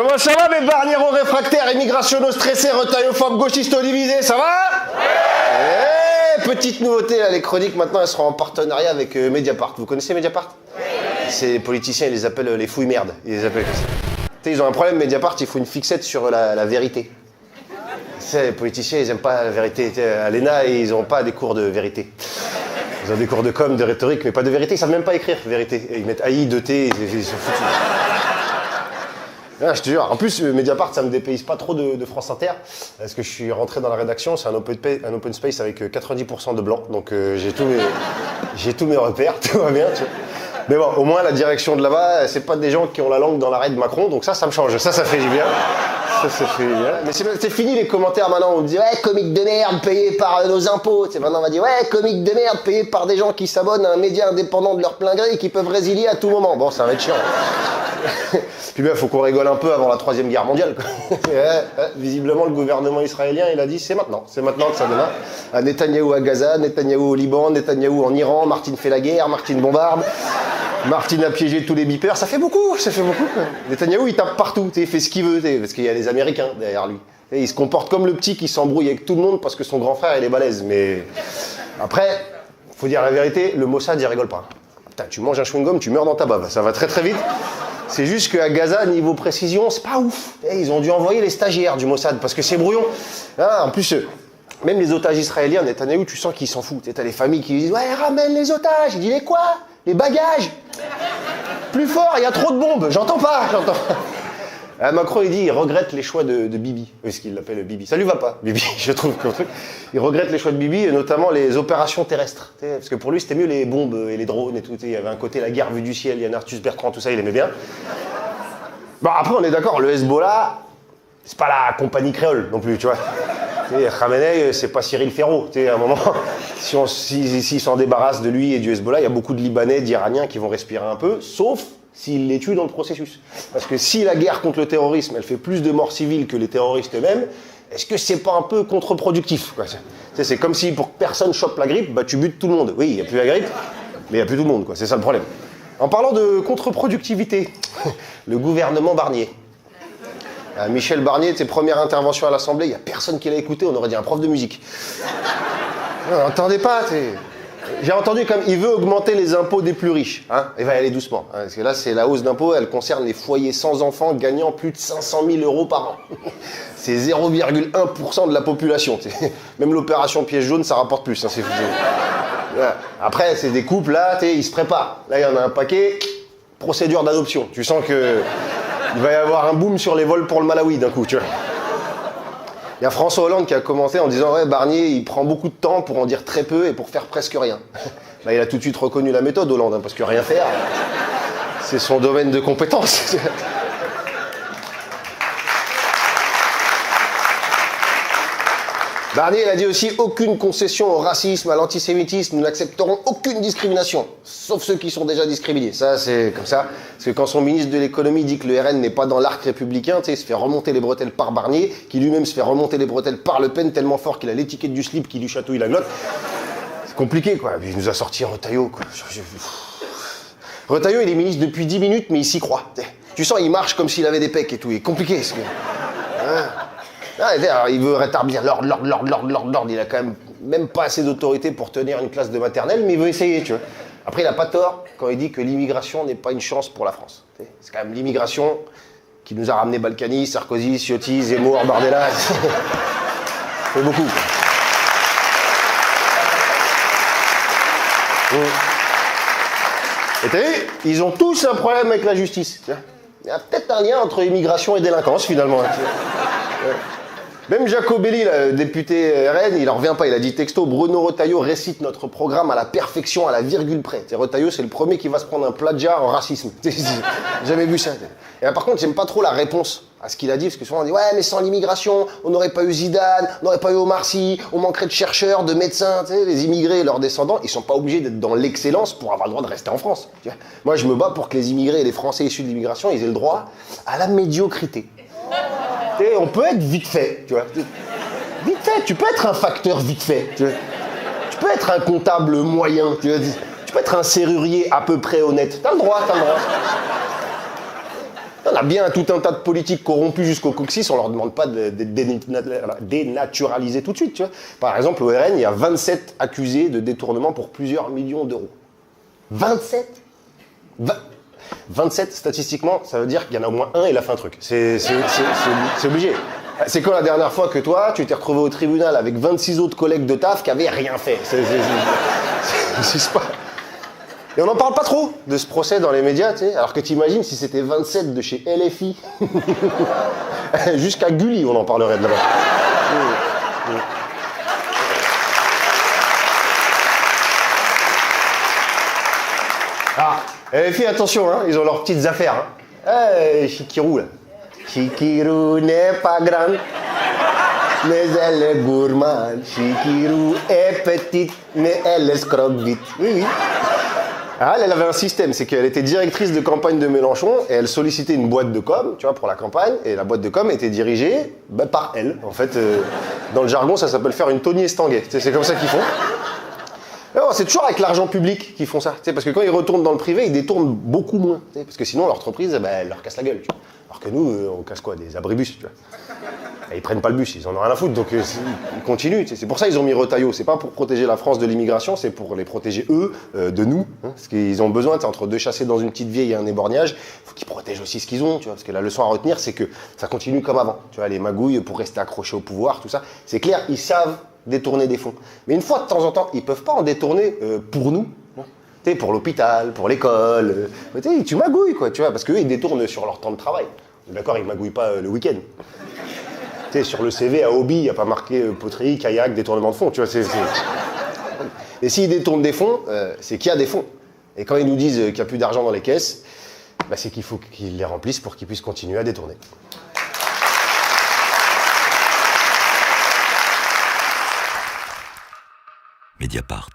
Comment ça va mes barnières réfractaires, immigrationaux stressés, retaillophobe, gauchistes divisés, ça va? Petite nouveauté, là, les chroniques maintenant elles seront en partenariat avec Mediapart. Vous connaissez Mediapart? Ces politiciens ils les appellent les fouilles merdes. Ils les appellent comme ça. Ils ont un problème Mediapart, il faut une fixette sur la vérité. Les politiciens ils aiment pas la vérité. À l'ENA ils n'ont pas des cours de vérité. Ils ont des cours de com, de rhétorique, mais pas de vérité. Ils savent même pas écrire vérité. Et ils mettent AI, 2T, ils sont foutus. Ah, je te jure. En plus, Mediapart, ça me dépayse pas trop de France Inter, parce que je suis rentré dans la rédaction, c'est un open space avec 90% de blancs, donc j'ai tous mes repères, tout va bien. Tu vois. Mais bon, au moins la direction de là-bas, c'est pas des gens qui ont la langue dans l'arrêt de Macron, donc ça me change, ça fait du bien. Ça fait du bien. Mais c'est fini les commentaires maintenant, on me dit ouais, comique de merde payé par nos impôts. Maintenant on va dire ouais, comique de merde payé par des gens qui s'abonnent à un média indépendant de leur plein gré et qui peuvent résilier à tout moment. Bon, ça va être chiant. Puis bien, faut qu'on rigole un peu avant la 3e guerre mondiale. Quoi. Visiblement, le gouvernement israélien, il a dit c'est maintenant que ça démarre. Netanyahou à Gaza, Netanyahou au Liban, Netanyahou en Iran, Martine fait la guerre, Martine bombarde, Martine a piégé tous les beepers, ça fait beaucoup. Quoi. Netanyahou, il tape partout, il fait ce qu'il veut, parce qu'il y a des Américains derrière lui. Et il se comporte comme le petit qui s'embrouille avec tout le monde parce que son grand frère, il est balèze. Mais après, faut dire la vérité, le Mossad, il rigole pas. Putain, tu manges un chewing-gum, tu meurs dans ta bave, ça va très très vite. C'est juste qu'à Gaza, niveau précision, c'est pas ouf. Ils ont dû envoyer les stagiaires du Mossad parce que c'est brouillon. En plus, même les otages israéliens, Netanyahou, tu sens qu'ils s'en foutent. T'as les familles qui disent « Ouais, ramène les otages !» Il dit « Les quoi? Les bagages !» Plus fort, il y a trop de bombes, j'entends pas. Macron, il dit il regrette les choix de Bibi. Oui, ce qu'il l'appelle Bibi. Ça lui va pas, Bibi, je trouve. Il regrette les choix de Bibi, et notamment les opérations terrestres. Parce que pour lui, c'était mieux les bombes et les drones et tout. Il y avait un côté la guerre vue du ciel, Yann Arthus Bertrand, tout ça, il aimait bien. Bon, après, on est d'accord, le Hezbollah, c'est pas la compagnie créole non plus, tu vois. Khamenei, c'est pas Cyril Ferraud. À un moment, s'ils s'en débarrassent de lui et du Hezbollah, il y a beaucoup de Libanais, d'Iraniens qui vont respirer un peu, sauf s'il les tue dans le processus. Parce que si la guerre contre le terrorisme, elle fait plus de morts civiles que les terroristes eux-mêmes, est-ce que c'est pas un peu contre-productif, quoi? C'est comme si pour que personne chope la grippe, bah tu butes tout le monde. Oui, il n'y a plus la grippe, mais il n'y a plus tout le monde, quoi. C'est ça le problème. En parlant de contre-productivité, le gouvernement Barnier. Michel Barnier, ses premières interventions à l'Assemblée, il n'y a personne qui l'a écouté, on aurait dit un prof de musique. Non, entendez pas, j'ai entendu comme il veut augmenter les impôts des plus riches. Il va y aller doucement. Parce que là, c'est la hausse d'impôts, elle concerne les foyers sans enfants gagnant plus de 500 000 € par an. C'est 0,1% de la population. Même l'opération pièce jaune, ça rapporte plus. Après, c'est des couples, là, ils se préparent. Là, il y en a un paquet, procédure d'adoption. Tu sens que il va y avoir un boom sur les vols pour le Malawi d'un coup, tu vois. Il y a François Hollande qui a commenté en disant « Ouais, Barnier, il prend beaucoup de temps pour en dire très peu et pour faire presque rien. » Il a tout de suite reconnu la méthode, Hollande, parce que rien faire, c'est son domaine de compétence. Barnier, il a dit aussi « Aucune concession au racisme, à l'antisémitisme, nous n'accepterons aucune discrimination, sauf ceux qui sont déjà discriminés. » Ça, c'est comme ça. Parce que quand son ministre de l'économie dit que le RN n'est pas dans l'arc républicain, il se fait remonter les bretelles par Barnier, qui lui-même se fait remonter les bretelles par Le Pen, tellement fort qu'il a l'étiquette du slip qui lui chatouille la glotte. C'est compliqué, quoi. Puis il nous a sorti Retailleau, quoi. Retailleau, il est ministre depuis 10 minutes, mais il s'y croit. Tu sens, il marche comme s'il avait des pecs et tout. Il est compliqué, ce il veut rétablir l'ordre. Il a quand même pas assez d'autorité pour tenir une classe de maternelle, mais il veut essayer, tu vois. Après, il n'a pas tort quand il dit que l'immigration n'est pas une chance pour la France. C'est quand même l'immigration qui nous a ramené Balkany, Sarkozy, Ciotti, Zemmour, Bardella. C'est beaucoup, quoi. Et t'as vu, ils ont tous un problème avec la justice. Il y a peut-être un lien entre immigration et délinquance, finalement. Même Jacobelli, le député RN, il en revient pas, il a dit texto, Bruno Retailleau récite notre programme à la perfection, à la virgule près. Retailleau, c'est le premier qui va se prendre un plagiat en racisme. J'ai jamais vu ça. Et là, par contre, j'aime pas trop la réponse à ce qu'il a dit, parce que souvent on dit, ouais, mais sans l'immigration, on n'aurait pas eu Zidane, on n'aurait pas eu Omar Sy, on manquerait de chercheurs, de médecins, les immigrés et leurs descendants, ils sont pas obligés d'être dans l'excellence pour avoir le droit de rester en France. Moi, je me bats pour que les immigrés et les Français issus de l'immigration, ils aient le droit à la médiocrité. On peut être vite fait, tu vois. Vite fait, tu peux être un facteur vite fait, tu vois. Tu peux être un comptable moyen, tu vois. Tu peux être un serrurier à peu près honnête. T'as le droit. On a bien tout un tas de politiques corrompus jusqu'au coccyx, on leur demande pas de dénaturaliser tout de suite, tu vois. Par exemple, au RN, il y a 27 accusés de détournement pour plusieurs millions d'euros. 27 27, statistiquement, ça veut dire qu'il y en a au moins un, il a fait un truc. C'est obligé. C'est quand la dernière fois que toi, tu t'es retrouvé au tribunal avec 26 autres collègues de taf qui avaient rien fait. C'est pas... Et on n'en parle pas trop de ce procès dans les médias, tu sais. Alors que t'imagines si c'était 27 de chez LFI. Jusqu'à Gulli, on en parlerait de là-bas. Ah, LFI, attention, hein, ils ont leurs petites affaires. Hein. Chikirou, là. Chikirou n'est pas grande, mais elle est gourmande. Chikirou est petite, mais elle escroque vite. Oui, oui. Ah, elle avait un système, c'est qu'elle était directrice de campagne de Mélenchon et elle sollicitait une boîte de com, tu vois, pour la campagne, et la boîte de com était dirigée par elle. En fait, dans le jargon, ça s'appelle faire une Tony Estanguet. C'est comme ça qu'ils font. C'est toujours avec l'argent public qu'ils font ça, parce que quand ils retournent dans le privé, ils détournent beaucoup moins, parce que sinon l'entreprise, elle leur casse la gueule. Tu vois. Alors que nous, on casse quoi? Des abribus, tu vois. Et ils prennent pas le bus, ils en ont rien à foutre, donc ils continuent. C'est pour ça qu'ils ont mis Retailleau. C'est pas pour protéger la France de l'immigration, c'est pour les protéger eux de nous. Hein, parce qu'ils ont besoin, entre deux chassés dans une petite vieille et un éborgnage, il faut qu'ils protègent aussi ce qu'ils ont. Tu vois, parce que la leçon à retenir, c'est que ça continue comme avant. Tu vois, les magouilles pour rester accrochés au pouvoir, tout ça. C'est clair, ils savent détourner des fonds. Mais une fois de temps en temps, ils peuvent pas en détourner pour nous. T'sais, pour l'hôpital, pour l'école. Tu magouilles, quoi, tu vois, parce qu'eux, ils détournent sur leur temps de travail. D'accord, ils magouillent pas le week-end. Sur le CV à Hobby, il n'y a pas marqué poterie, kayak, détournement de fonds, tu vois. Et s'ils détournent des fonds, c'est qu'il y a des fonds. Et quand ils nous disent qu'il n'y a plus d'argent dans les caisses, c'est qu'il faut qu'ils les remplissent pour qu'ils puissent continuer à détourner. Mediapart.